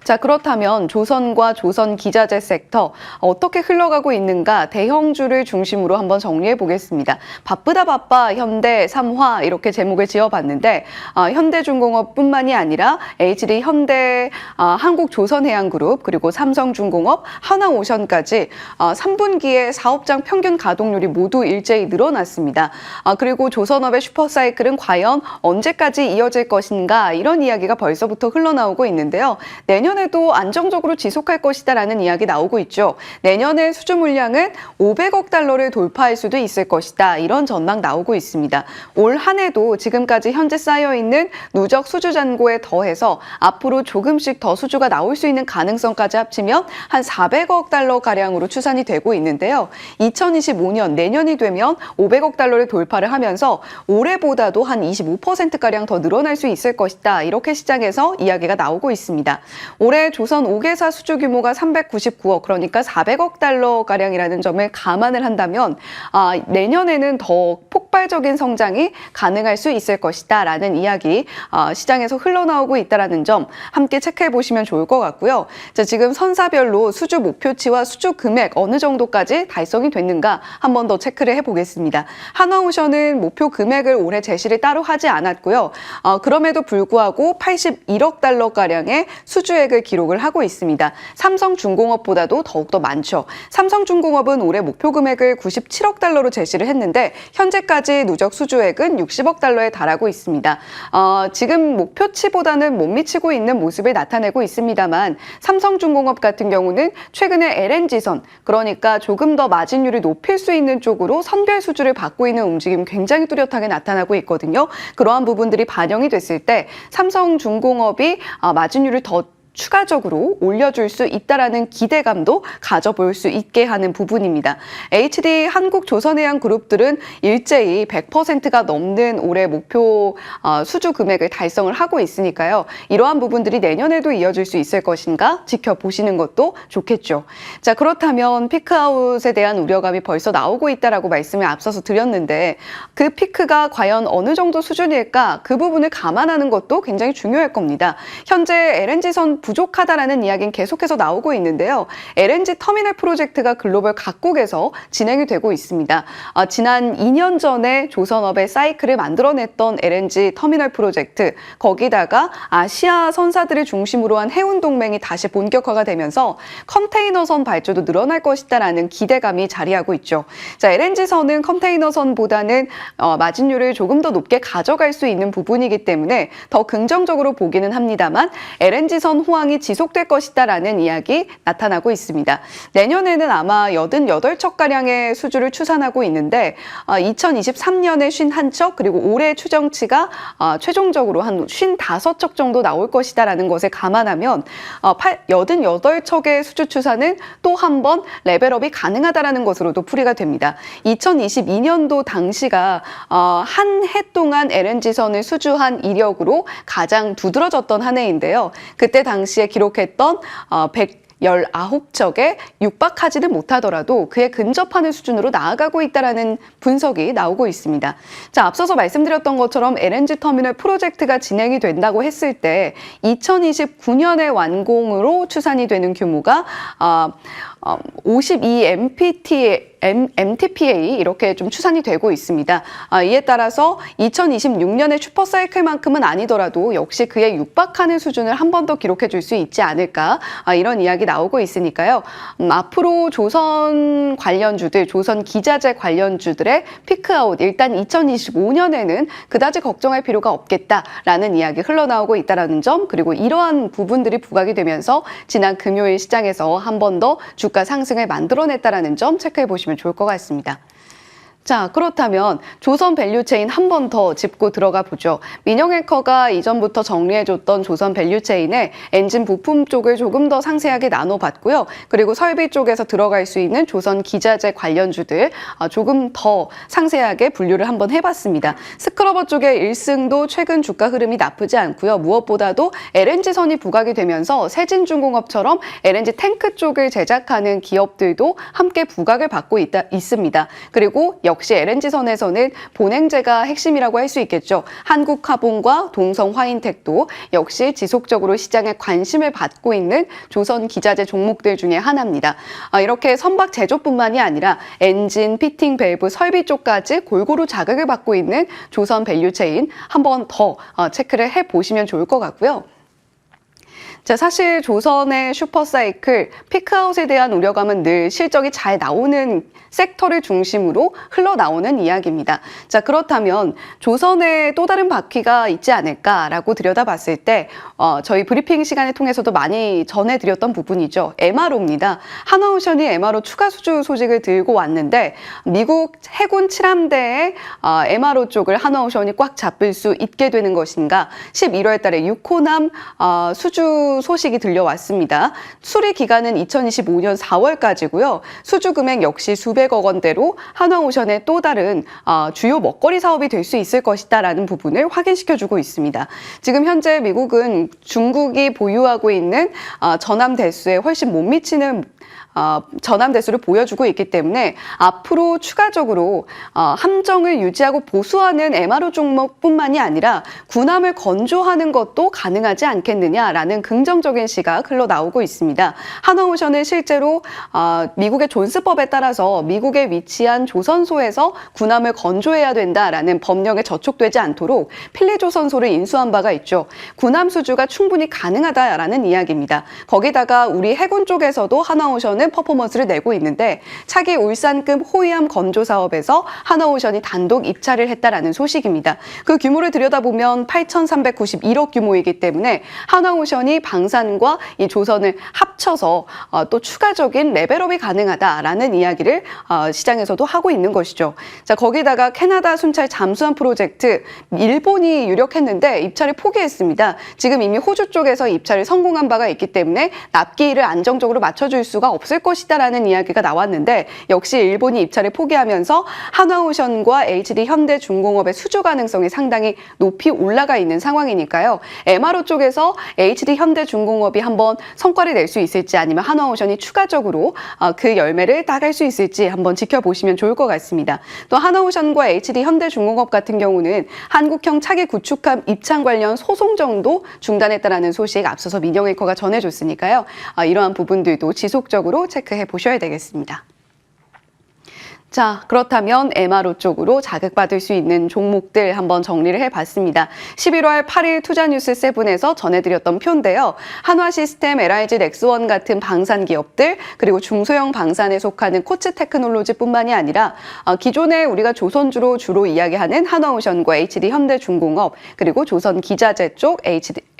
자, 그렇다면 조선과 조선기자재 섹터 어떻게 흘러가고 있는가 대형주를 중심으로 한번 정리해 보겠습니다. 바쁘다 바빠 현대, 삼화 이렇게 제목을 지어봤는데 현대중공업뿐만이 아니라 HD 현대, 한국조선해양그룹 그리고 삼성중공업, 하나오션까지 3분기에 사업장 평균 가동률이 모두 일제히 늘어났습니다. 그리고 조선업의 슈퍼사이클은 과연 언제까지 이어질 것인가 이런 이야기가 벌써부터 흘러나오고 있는데요. 내년에도 안정적으로 지속할 것이다라는 이야기 나오고 있죠. 내년에 수주 물량은 500억 달러를 돌파할 수도 있을 것이다. 이런 전망 나오고 있습니다. 올 한 해도 지금까지 현재 쌓여있는 누적 수주 잔고에 더해서 앞으로 조금씩 더 수주가 나올 수 있는 가능성까지 합치면 한 400억 달러가량으로 추산이 되고 있는데요. 2025년 내년이 되면 500억 달러를 돌파를 하면서 올해보다도 한 25%가량 더 늘어날 수 있을 것이다. 이렇게 시장에서 이야기가 나오고 있습니다. 올해 조선 5개사 수주 규모가 399억, 그러니까 400억 달러가량이라는 점을 감안을 한다면 내년에는 더 폭발적인 성장이 가능할 수 있을 것이다 라는 이야기 시장에서 흘러나오고 있다는 점 함께 체크해 보시면 좋을 것 같고요. 자, 지금 선사별로 수주 목표치와 수주 금액 어느 정도까지 달성이 됐는가 한 번 더 체크를 해보겠습니다. 한화오션은 목표 금액을 올해 제시를 따로 하지 않았고요. 그럼에도 불구하고 81억 달러가량의 수주액을 기록을 하고 있습니다. 삼성중공업보다도 더욱더 많죠. 삼성중공업은 올해 목표 금액을 97억 달러로 제시를 했는데 현재까지 누적 수주액은 60억 달러에 달하고 있습니다. 지금 목표치보다는 못 미치고 있는 모습을 나타내고 있습니다만 삼성중공업 같은 경우는 최근에 LNG선, 그러니까 조금 더 마진율을 높일 수 있는 쪽으로 선별 수주를 받고 있는 움직임이 굉장히 뚜렷하게 나타나고 있거든요. 그러한 부분들이 반영이 됐을 때 삼성중공업이 마진율을 더 추가적으로 올려줄 수 있다라는 기대감도 가져볼 수 있게 하는 부분입니다. HD 한국조선해양그룹들은 일제히 100%가 넘는 올해 목표 수주 금액을 달성을 하고 있으니까요. 이러한 부분들이 내년에도 이어질 수 있을 것인가 지켜보시는 것도 좋겠죠. 자, 그렇다면 피크아웃에 대한 우려감이 벌써 나오고 있다라고 말씀을 앞서서 드렸는데 그 피크가 과연 어느 정도 수준일까 그 부분을 감안하는 것도 굉장히 중요할 겁니다. 현재 LNG선 부족하다라는 이야기는 계속해서 나오고 있는데요. LNG 터미널 프로젝트가 글로벌 각국에서 진행이 되고 있습니다. 지난 2년 전에 조선업의 사이클을 만들어냈던 LNG 터미널 프로젝트, 거기다가 아시아 선사들을 중심으로 한 해운 동맹이 다시 본격화가 되면서 컨테이너선 발주도 늘어날 것이다라는 기대감이 자리하고 있죠. 자, LNG선은 컨테이너선보다는 마진율을 조금 더 높게 가져갈 수 있는 부분이기 때문에 더 긍정적으로 보기는 합니다만 LNG선 호황이 지속될 것이다라는 이야기 나타나고 있습니다. 내년에는 아마 88척가량의 수주를 추산하고 있는데 2023년에 51척 그리고 올해 추정치가 최종적으로 한 55척 정도 나올 것이다라는 것을 감안하면 88척의 수주 추산은 또 한 번 레벨업이 가능하다라는 것으로도 풀이가 됩니다. 2022년도 당시가 한 해 동안 LNG선을 수주한 이력으로 가장 두드러졌던 한 해인데요. 그때 당시에 기록했던 119척에 육박하지는 못하더라도 그에 근접하는 수준으로 나아가고 있다는 분석이 나오고 있습니다. 자, 앞서서 말씀드렸던 것처럼 LNG 터미널 프로젝트가 진행이 된다고 했을 때 2029년에 완공으로 추산이 되는 규모가 52 MTPA 이렇게 좀 추산이 되고 있습니다. 이에 따라서 2026년의 슈퍼사이클만큼은 아니더라도 역시 그에 육박하는 수준을 한 번 더 기록해 줄 수 있지 않을까 이런 이야기 나오고 있으니까요. 앞으로 조선 관련주들, 조선 기자재 관련주들의 피크아웃 일단 2025년에는 그다지 걱정할 필요가 없겠다라는 이야기 흘러나오고 있다는 점 그리고 이러한 부분들이 부각이 되면서 지난 금요일 시장에서 한 번 더 주가 상승을 만들어냈다는 점 체크해 보시면 좋을 것 같습니다. 자, 그렇다면 조선 밸류체인 한 번 더 짚고 들어가 보죠. 민영앵커가 이전부터 정리해줬던 조선 밸류체인의 엔진 부품 쪽을 조금 더 상세하게 나눠봤고요. 그리고 설비 쪽에서 들어갈 수 있는 조선 기자재 관련주들 조금 더 상세하게 분류를 한번 해봤습니다. 스크러버 쪽의 1승도 최근 주가 흐름이 나쁘지 않고요. 무엇보다도 LNG선이 부각이 되면서 세진중공업처럼 LNG 탱크 쪽을 제작하는 기업들도 함께 부각을 받고 있습니다. 그리고 역시 LNG선에서는 본행제가 핵심이라고 할 수 있겠죠. 한국화본과 동성화인텍도 역시 지속적으로 시장에 관심을 받고 있는 조선 기자재 종목들 중에 하나입니다. 이렇게 선박 제조뿐만이 아니라 엔진, 피팅, 밸브, 설비 쪽까지 골고루 자극을 받고 있는 조선 밸류체인 한 번 더 체크를 해보시면 좋을 것 같고요. 자, 사실 조선의 슈퍼사이클, 피크아웃에 대한 우려감은 늘 실적이 잘 나오는 섹터를 중심으로 흘러나오는 이야기입니다. 자, 그렇다면 조선에 또 다른 바퀴가 있지 않을까라고 들여다봤을 때 저희 브리핑 시간을 통해서도 많이 전해드렸던 부분이죠. MRO입니다. 하나오션이 MRO 추가 수주 소식을 들고 왔는데 미국 해군 7함대의 MRO 쪽을 하나오션이 꽉 잡을 수 있게 되는 것인가 11월 달에 6호남 수주 소식이 들려왔습니다. 수리 기간은 2025년 4월까지고요. 수주 금액 역시 수백억 원대로 하나오션의 또 다른 주요 먹거리 사업이 될 수 있을 것이다라는 부분을 확인시켜주고 있습니다. 지금 현재 미국은 중국이 보유하고 있는 전함 대수에 훨씬 못 미치는 전함 대수를 보여주고 있기 때문에 앞으로 추가적으로 함정을 유지하고 보수하는 MRO 종목뿐만이 아니라 군함을 건조하는 것도 가능하지 않겠느냐라는 긍정적인 시각 흘러나오고 있습니다. 하나오션은 실제로 미국의 존스법에 따라서 미국에 위치한 조선소에서 군함을 건조해야 된다라는 법령에 저촉되지 않도록 필리조선소를 인수한 바가 있죠. 군함 수주가 충분히 가능하다라는 이야기입니다. 거기다가 우리 해군 쪽에서도 하나오션은 퍼포먼스를 내고 있는데 차기 울산급 호위함 건조 사업에서 하나오션이 단독 입찰을 했다라는 소식입니다. 그 규모를 들여다보면 8,391억 규모이기 때문에 하나오션이 방산과 이 조선을 합쳐서 또 추가적인 레벨업이 가능하다라는 이야기를 시장에서도 하고 있는 것이죠. 자, 거기다가 캐나다 순찰 잠수함 프로젝트 일본이 유력했는데 입찰을 포기했습니다. 지금 이미 호주 쪽에서 입찰을 성공한 바가 있기 때문에 납기일을 안정적으로 맞춰줄 수가 없을 것이다라는 이야기가 나왔는데 역시 일본이 입찰을 포기하면서 하나오션과 HD 현대중공업의 수주 가능성이 상당히 높이 올라가 있는 상황이니까요. MRO 쪽에서 HD 현대중공업이 한번 성과를 낼 수 있을지 아니면 하나오션이 추가적으로 그 열매를 따갈 수 있을지 한번 지켜보시면 좋을 것 같습니다. 또 하나오션과 HD 현대중공업 같은 경우는 한국형 차기 구축함 입창 관련 소송정도 중단했다라는 소식 앞서서 민영앵커가 전해줬으니까요. 이러한 부분들도 지속적으로 체크해 보셔야 되겠습니다. 자, 그렇다면 MRO 쪽으로 자극받을 수 있는 종목들 한번 정리를 해봤습니다. 11월 8일 투자뉴스 7에서 전해드렸던 표인데요. 한화시스템, LIG, 넥스원 같은 방산 기업들 그리고 중소형 방산에 속하는 코츠테크놀로지뿐만이 아니라 기존에 우리가 조선주로 주로 이야기하는 하나오션과 HD 현대중공업 그리고 조선 기자재 쪽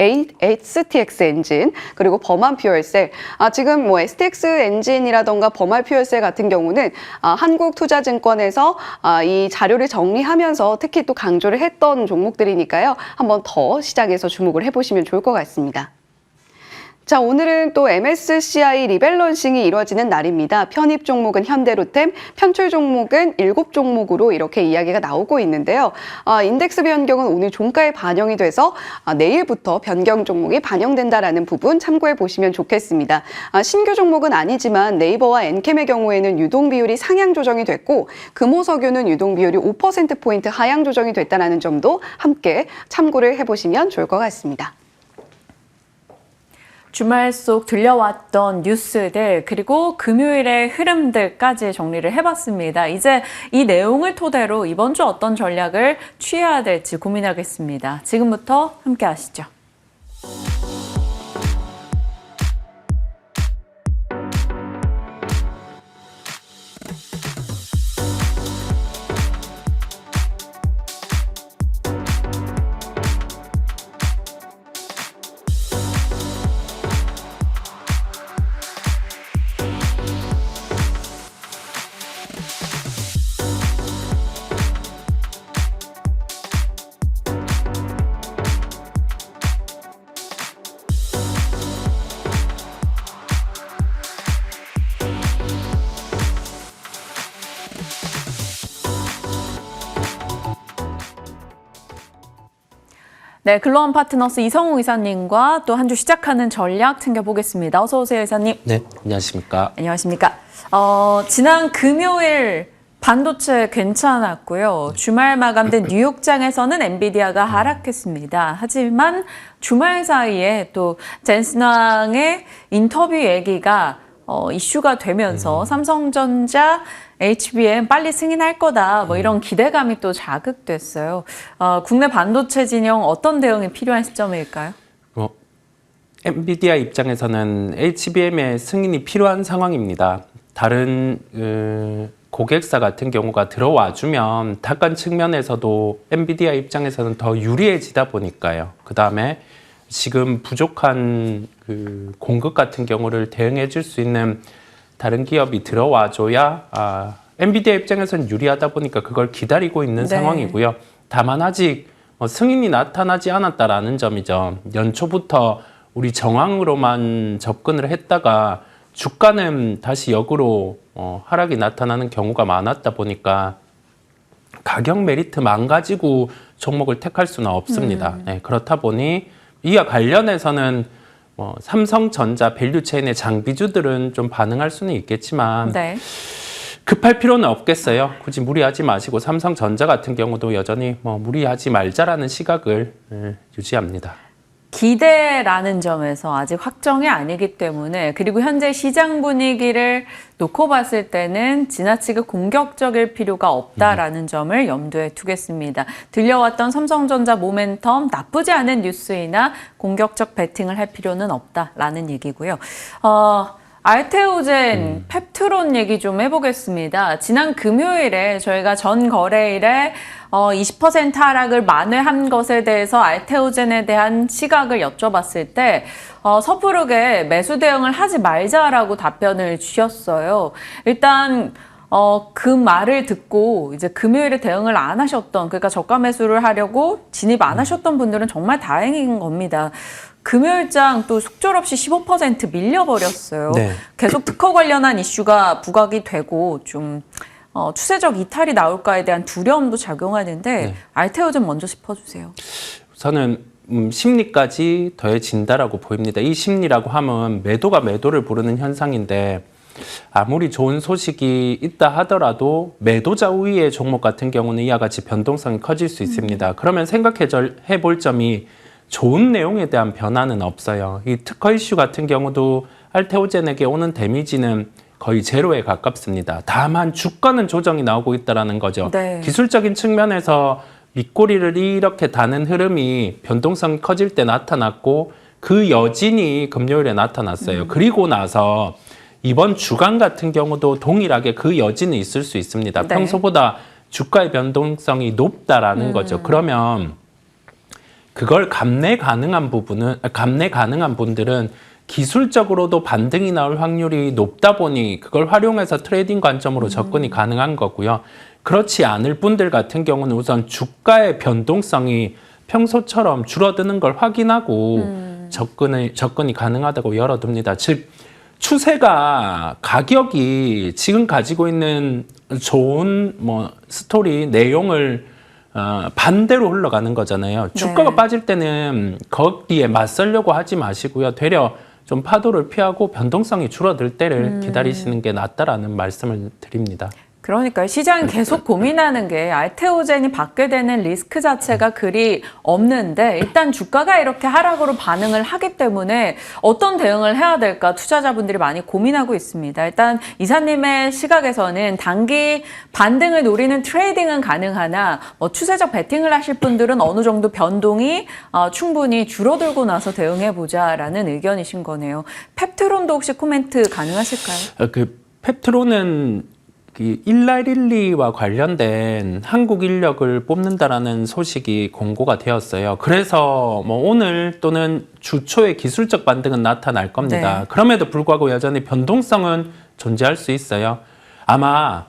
STX 엔진, 그리고 범한 퓨얼셀. 지금 뭐 STX 엔진이라던가 범한 퓨얼셀 같은 경우는 한국투자증권에서 이 자료를 정리하면서 특히 또 강조를 했던 종목들이니까요. 한번 더 시장에서 주목을 해보시면 좋을 것 같습니다. 자, 오늘은 또 MSCI 리밸런싱이 이루어지는 날입니다. 편입 종목은 현대로템, 편출 종목은 7종목으로 이렇게 이야기가 나오고 있는데요. 인덱스 변경은 오늘 종가에 반영이 돼서 내일부터 변경 종목이 반영된다라는 부분 참고해 보시면 좋겠습니다. 신규 종목은 아니지만 네이버와 엔캠의 경우에는 유동 비율이 상향 조정이 됐고 금호석유는 유동 비율이 5%포인트 하향 조정이 됐다는 점도 함께 참고를 해보시면 좋을 것 같습니다. 주말 속 들려왔던 뉴스들 그리고 금요일의 흐름들까지 정리를 해봤습니다. 이제 이 내용을 토대로 이번 주 어떤 전략을 취해야 될지 고민하겠습니다. 지금부터 함께 하시죠. 네, 글로원 파트너스 이성우 이사님과 또 한 주 시작하는 전략 챙겨보겠습니다. 어서 오세요, 이사님. 네, 안녕하십니까. 안녕하십니까. 지난 금요일 반도체 괜찮았고요. 주말 마감된 뉴욕장에서는 엔비디아가 하락했습니다. 하지만 주말 사이에 또 젠슨왕의 인터뷰 얘기가 이슈가 되면서 삼성전자, HBM 빨리 승인할 거다 뭐 이런 기대감이 또 자극됐어요. 국내 반도체 진영 어떤 대응이 필요한 시점일까요? 엔비디아 입장에서는 HBM의 승인이 필요한 상황입니다. 다른 고객사 같은 경우가 들어와주면 닭간 측면에서도 엔비디아 입장에서는 더 유리해지다 보니까요. 그 다음에 지금 부족한 그 공급 같은 경우를 대응해 줄 수 있는 다른 기업이 들어와줘야 엔비디아 입장에서는 유리하다 보니까 그걸 기다리고 있는 상황이고요. 다만 아직 승인이 나타나지 않았다라는 점이죠. 연초부터 우리 정황으로만 접근을 했다가 주가는 다시 역으로 하락이 나타나는 경우가 많았다 보니까 가격 메리트만 가지고 종목을 택할 수는 없습니다. 네, 그렇다 보니 이와 관련해서는 삼성전자 밸류체인의 장비주들은 좀 반응할 수는 있겠지만 네. 급할 필요는 없겠어요. 굳이 무리하지 마시고 삼성전자 같은 경우도 여전히 무리하지 말자라는 시각을 유지합니다. 기대라는 점에서 아직 확정이 아니기 때문에 그리고 현재 시장 분위기를 놓고 봤을 때는 지나치게 공격적일 필요가 없다라는 점을 염두에 두겠습니다. 들려왔던 삼성전자 모멘텀 나쁘지 않은 뉴스이나 공격적 베팅을 할 필요는 없다라는 얘기고요. 알테오젠, 펩트론 얘기 좀 해보겠습니다. 지난 금요일에 저희가 전 거래일에 20% 하락을 만회한 것에 대해서 알테오젠에 대한 시각을 여쭤봤을 때 섣부르게 매수 대응을 하지 말자라고 답변을 주셨어요. 일단 그 말을 듣고 이제 금요일에 대응을 안 하셨던, 그러니까 저가 매수를 하려고 진입 안 하셨던 분들은 정말 다행인 겁니다. 금요일장 또 속절없이 15% 밀려버렸어요. 네. 계속 특허 관련한 이슈가 부각이 되고 좀 추세적 이탈이 나올까에 대한 두려움도 작용하는데 네. 알테오젠 먼저 짚어주세요. 우선은 심리까지 더해진다라고 보입니다. 이 심리라고 하면 매도가 매도를 부르는 현상인데 아무리 좋은 소식이 있다 하더라도 매도자 우위의 종목 같은 경우는 이와 같이 변동성이 커질 수 있습니다. 그러면 생각해 볼 점이 좋은 내용에 대한 변화는 없어요. 이 특허 이슈 같은 경우도 알테오젠에게 오는 데미지는 거의 제로에 가깝습니다. 다만 주가는 조정이 나오고 있다는 거죠. 네. 기술적인 측면에서 밑꼬리를 이렇게 다는 흐름이 변동성이 커질 때 나타났고 그 여진이 금요일에 나타났어요. 그리고 나서 이번 주간 같은 경우도 동일하게 그 여진이 있을 수 있습니다. 네. 평소보다 주가의 변동성이 높다라는 거죠. 그러면 그걸 감내 가능한 분들은 기술적으로도 반등이 나올 확률이 높다 보니 그걸 활용해서 트레이딩 관점으로 접근이 가능한 거고요. 그렇지 않을 분들 같은 경우는 우선 주가의 변동성이 평소처럼 줄어드는 걸 확인하고 접근이 가능하다고 열어둡니다. 즉 추세가 가격이 지금 가지고 있는 좋은 스토리 내용을 반대로 흘러가는 거잖아요. 주가가 빠질 때는 거기에 맞서려고 하지 마시고요. 되려 좀 파도를 피하고 변동성이 줄어들 때를 기다리시는 게 낫다라는 말씀을 드립니다. 그러니까 시장이 계속 고민하는 게 알테오젠이 받게 되는 리스크 자체가 그리 없는데 일단 주가가 이렇게 하락으로 반응을 하기 때문에 어떤 대응을 해야 될까 투자자분들이 많이 고민하고 있습니다. 일단 이사님의 시각에서는 단기 반등을 노리는 트레이딩은 가능하나 추세적 베팅을 하실 분들은 어느 정도 변동이 충분히 줄어들고 나서 대응해보자라는 의견이신 거네요. 펩트론도 혹시 코멘트 가능하실까요? 펩트론은 일라일리와 관련된 한국 인력을 뽑는다라는 소식이 공고가 되었어요. 그래서 오늘 또는 주 초에 기술적 반등은 나타날 겁니다. 네. 그럼에도 불구하고 여전히 변동성은 존재할 수 있어요. 아마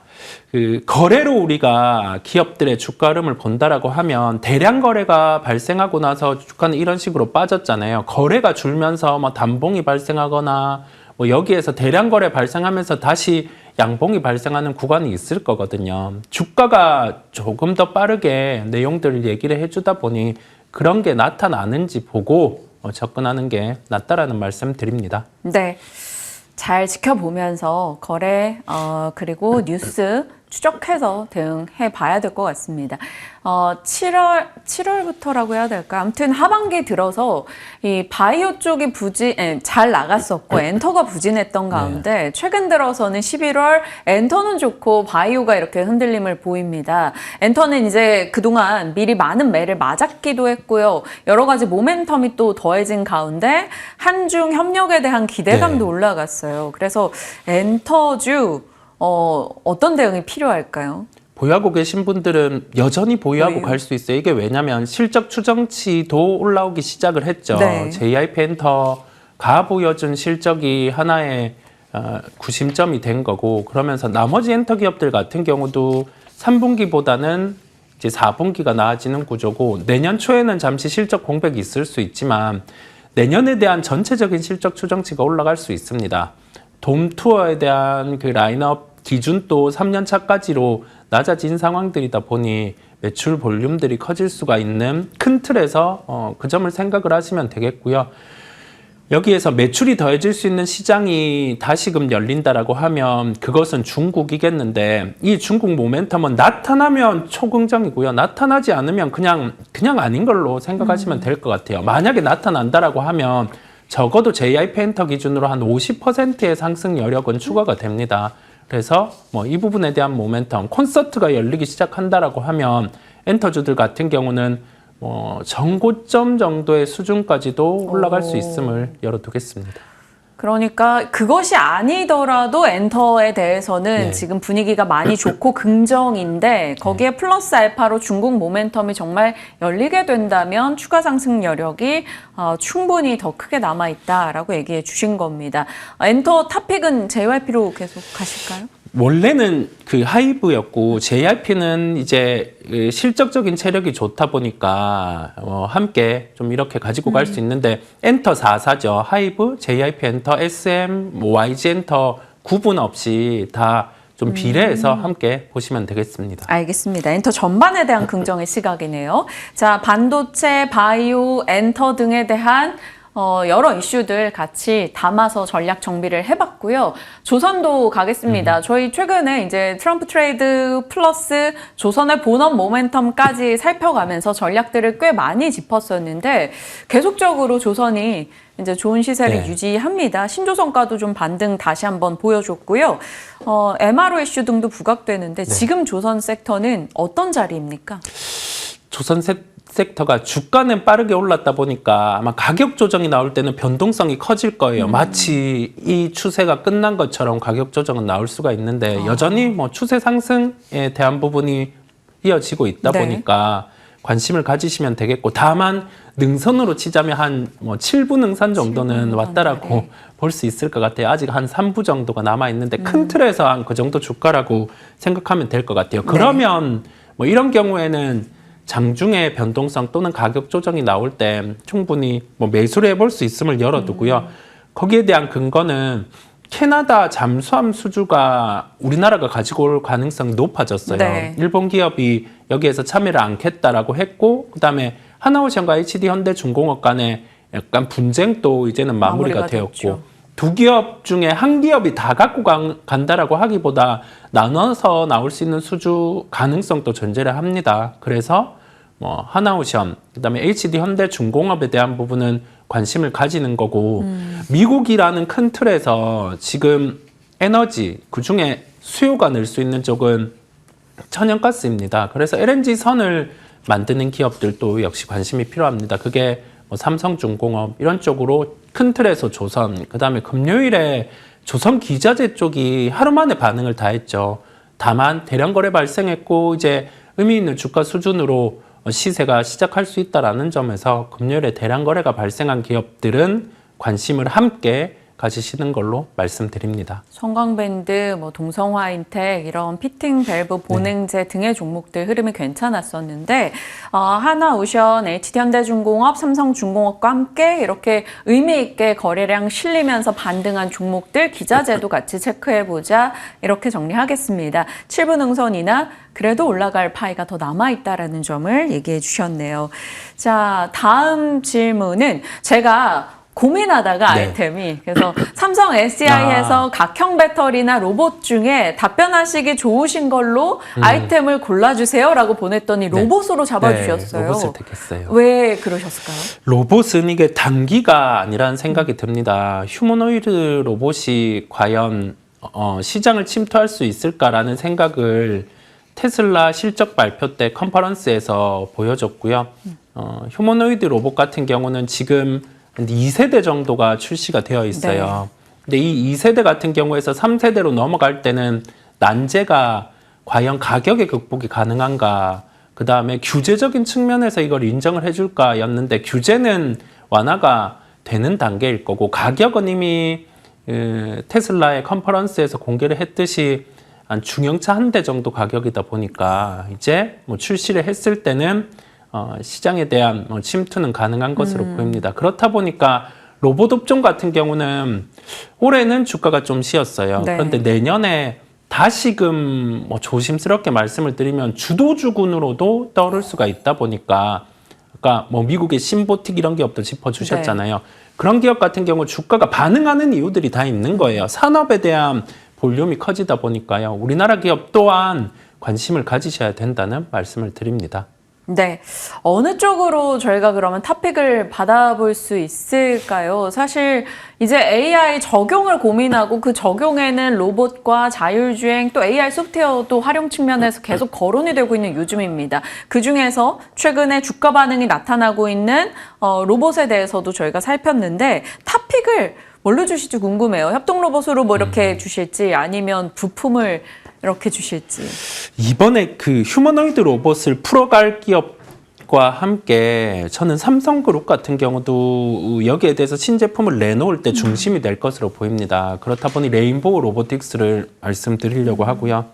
거래로 우리가 기업들의 주가 흐름을 본다라고 하면 대량 거래가 발생하고 나서 주가는 이런 식으로 빠졌잖아요. 거래가 줄면서 단봉이 발생하거나 여기에서 대량 거래 발생하면서 다시 양봉이 발생하는 구간이 있을 거거든요. 주가가 조금 더 빠르게 내용들을 얘기를 해주다 보니 그런 게 나타나는지 보고 접근하는 게 낫다라는 말씀 드립니다. 네. 잘 지켜보면서 거래 그리고 뉴스 추적해서 대응해 봐야 될 것 같습니다. 7월부터라고 해야 될까? 아무튼 하반기 들어서 이 바이오 쪽이 잘 나갔었고 엔터가 부진했던 가운데 최근 들어서는 11월 엔터는 좋고 바이오가 이렇게 흔들림을 보입니다. 엔터는 이제 그동안 미리 많은 매를 맞았기도 했고요. 여러 가지 모멘텀이 또 더해진 가운데 한중 협력에 대한 기대감도 올라갔어요. 그래서 엔터주 어떤 대응이 필요할까요? 보유하고 계신 분들은 여전히 보유하고 갈 수 있어요. 이게 왜냐면 실적 추정치도 올라오기 시작을 했죠. 네. JYP 엔터가 보여준 실적이 하나의 구심점이 된 거고, 그러면서 나머지 엔터 기업들 같은 경우도 3분기보다는 이제 4분기가 나아지는 구조고, 내년 초에는 잠시 실적 공백이 있을 수 있지만 내년에 대한 전체적인 실적 추정치가 올라갈 수 있습니다. 돔 투어에 대한 그 라인업 기준도 3년 차까지로 낮아진 상황들이다 보니 매출 볼륨들이 커질 수가 있는 큰 틀에서 그 점을 생각을 하시면 되겠고요. 여기에서 매출이 더해질 수 있는 시장이 다시금 열린다라고 하면 그것은 중국이겠는데, 이 중국 모멘텀은 나타나면 초긍정이고요. 나타나지 않으면 그냥 아닌 걸로 생각하시면 될 것 같아요. 만약에 나타난다라고 하면 적어도 JYP 엔터 기준으로 한 50%의 상승 여력은 추가가 됩니다. 그래서 이 부분에 대한 모멘텀, 콘서트가 열리기 시작한다라고 하면 엔터주들 같은 경우는 전고점 정도의 수준까지도 올라갈 수 있음을 열어두겠습니다. 그러니까 그것이 아니더라도 엔터에 대해서는 지금 분위기가 많이 좋고 긍정인데 거기에 플러스 알파로 중국 모멘텀이 정말 열리게 된다면 추가 상승 여력이 충분히 더 크게 남아있다라고 얘기해 주신 겁니다. 엔터 탑픽은 JYP로 계속 가실까요? 원래는 그 하이브였고 JYP는 이제 실적적인 체력이 좋다 보니까 함께 좀 이렇게 가지고 갈 수 있는데, 엔터 4사죠. 하이브, JYP 엔터, SM, YG 엔터 구분 없이 다 좀 비례해서 함께 보시면 되겠습니다. 알겠습니다. 엔터 전반에 대한 긍정의 시각이네요. 자, 반도체, 바이오, 엔터 등에 대한 여러 이슈들 같이 담아서 전략 정비를 해봤고요. 조선도 가겠습니다. 저희 최근에 이제 트럼프 트레이드 플러스 조선의 본업 모멘텀까지 살펴가면서 전략들을 꽤 많이 짚었었는데 계속적으로 조선이 이제 좋은 시세를 유지합니다. 신조선가도 좀 반등 다시 한번 보여줬고요. MRO 이슈 등도 부각되는데 지금 조선 섹터는 어떤 자리입니까? 조선 섹터가 주가는 빠르게 올랐다 보니까 아마 가격 조정이 나올 때는 변동성이 커질 거예요. 마치 이 추세가 끝난 것처럼 가격 조정은 나올 수가 있는데 여전히 추세 상승에 대한 부분이 이어지고 있다 보니까 관심을 가지시면 되겠고, 다만 능선으로 치자면 한 뭐 7부 능선 정도는 7부 왔다라고 네. 볼 수 있을 것 같아요. 아직 한 3부 정도가 남아 있는데 큰 틀에서 한 그 정도 주가라고 생각하면 될 것 같아요. 그러면 뭐 이런 경우에는 장중에 변동성 또는 가격 조정이 나올 때 충분히 뭐 매수를 해볼 수 있음을 열어두고요. 거기에 대한 근거는 캐나다 잠수함 수주가 우리나라가 가지고 올 가능성이 높아졌어요. 네. 일본 기업이 여기에서 참여를 않겠다라고 했고, 그다음에 하나오션과 HD현대중공업 간에 약간 분쟁도 이제는 마무리가 되었고, 됐죠. 두 기업 중에 한 기업이 다 갖고 간다라고 하기보다 나눠서 나올 수 있는 수주 가능성도 존재를 합니다. 그래서 뭐 하나오션, 그다음에 HD현대중공업에 대한 부분은 관심을 가지는 거고, 미국이라는 큰 틀에서 지금 에너지, 그중에 수요가 늘 수 있는 쪽은 천연가스입니다. 그래서 LNG 선을 만드는 기업들도 역시 관심이 필요합니다. 그게 뭐 삼성중공업 이런 쪽으로 큰 틀에서 조선, 그다음에 금요일에 조선 기자재 쪽이 하루 만에 반응을 다 했죠. 다만 대량 거래 발생했고 이제 의미 있는 주가 수준으로 시세가 시작할 수 있다라는 점에서 금요일에 대량 거래가 발생한 기업들은 관심을 함께 가지시는 걸로 말씀드립니다. 성광밴드, 뭐 동성화인텍 이런 피팅 밸브 보냉제 등의 종목들 흐름이 괜찮았었는데 하나오션, HD현대중공업, 삼성중공업과 함께 이렇게 의미 있게 거래량 실리면서 반등한 종목들 기자재도 같이 체크해보자 이렇게 정리하겠습니다. 7부 능선이나 그래도 올라갈 파이가 더 남아있다라는 점을 얘기해 주셨네요. 자, 다음 질문은 제가 고민하다가 아이템이 그래서 삼성 SDI에서 각형 배터리나 로봇 중에 답변하시기 좋으신 걸로 아이템을 골라주세요라고 보냈더니 로봇으로 잡아주셨어요. 네, 로봇을 택했어요. 왜 그러셨을까요? 로봇은 이게 단기가 아니라는 생각이 듭니다. 휴머노이드 로봇이 과연 시장을 침투할 수 있을까라는 생각을 테슬라 실적 발표 때 컨퍼런스에서 보여줬고요. 휴머노이드 로봇 같은 경우는 지금 2세대 정도가 출시가 되어 있어요. 근데 이 2세대 같은 경우에서 3세대로 넘어갈 때는 난제가 과연 가격의 극복이 가능한가, 그 다음에 규제적인 측면에서 이걸 인정을 해줄까였는데 규제는 완화가 되는 단계일 거고, 가격은 이미 테슬라의 컨퍼런스에서 공개를 했듯이 한 중형차 한 대 정도 가격이다 보니까 이제 뭐 출시를 했을 때는 시장에 대한 침투는 가능한 것으로 보입니다. 그렇다 보니까 로봇 업종 같은 경우는 올해는 주가가 좀 쉬었어요. 네. 그런데 내년에 다시금 조심스럽게 말씀을 드리면 주도주군으로도 떠오를 수가 있다 보니까 아까 뭐 미국의 신보틱 이런 기업도 짚어주셨잖아요. 그런 기업 같은 경우 주가가 반응하는 이유들이 다 있는 거예요. 산업에 대한 볼륨이 커지다 보니까요. 우리나라 기업 또한 관심을 가지셔야 된다는 말씀을 드립니다. 네. 어느 쪽으로 저희가 그러면 탑픽을 받아볼 수 있을까요? 사실 이제 AI 적용을 고민하고 그 적용에는 로봇과 자율주행 또 AI 소프트웨어도 활용 측면에서 계속 거론이 되고 있는 요즘입니다. 그중에서 최근에 주가 반응이 나타나고 있는 로봇에 대해서도 저희가 살폈는데 탑픽을 뭘로 주실지 궁금해요. 협동 로봇으로 뭐 이렇게 주실지 아니면 부품을 이렇게 주실지. 이번에 그 휴머노이드 로봇을 풀어갈 기업과 함께 저는 삼성그룹 같은 경우도 여기에 대해서 신제품을 내놓을 때 중심이 될 것으로 보입니다. 그렇다 보니 레인보우 로보틱스를 말씀드리려고 하고요.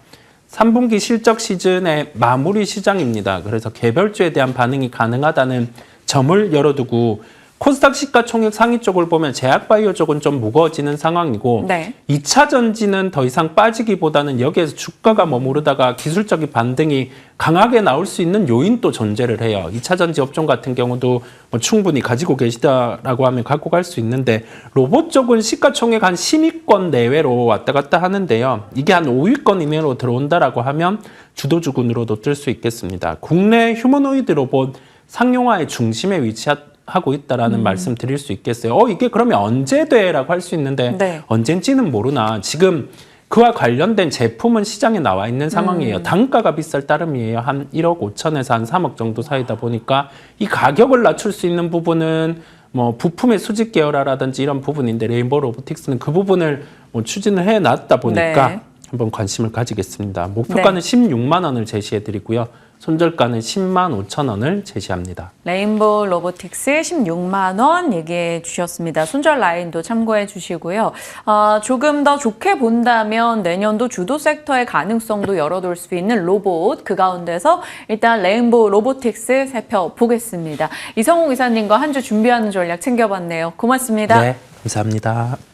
3분기 실적 시즌의 마무리 시장입니다. 그래서 개별주에 대한 반응이 가능하다는 점을 열어두고 코스닥 시가총액 상위 쪽을 보면 제약바이오 쪽은 좀 무거워지는 상황이고 2차 전지는 더 이상 빠지기보다는 여기에서 주가가 머무르다가 기술적인 반등이 강하게 나올 수 있는 요인도 존재를 해요. 2차 전지 업종 같은 경우도 뭐 충분히 가지고 계시다라고 하면 갖고 갈 수 있는데 로봇 쪽은 시가총액 한 10위권 내외로 왔다 갔다 하는데요. 이게 한 5위권 이내로 들어온다라고 하면 주도주군으로도 뜰 수 있겠습니다. 국내 휴머노이드 로봇 상용화의 중심에 위치하고 있다라는 말씀 드릴 수 있겠어요. 이게 그러면 언제 돼라고 할 수 있는데 언젠지는 모르나 지금 그와 관련된 제품은 시장에 나와 있는 상황이에요. 단가가 비쌀 따름이에요. 한 1억 5천에서 한 3억 정도 사이다 보니까 이 가격을 낮출 수 있는 부분은 뭐 부품의 수직 계열화라든지 이런 부분인데 레인보우 로보틱스는 그 부분을 뭐 추진을 해놨다 보니까 한번 관심을 가지겠습니다. 목표가는 16만 원을 제시해 드리고요. 손절가는 10만 5천 원을 제시합니다. 레인보우 로보틱스 16만 원 얘기해 주셨습니다. 손절 라인도 참고해 주시고요. 조금 더 좋게 본다면 내년도 주도 섹터의 가능성도 열어둘 수 있는 로봇, 그 가운데서 일단 레인보우 로보틱스 살펴보겠습니다. 이성호 기사님과 한 주 준비하는 전략 챙겨봤네요. 고맙습니다. 네, 감사합니다.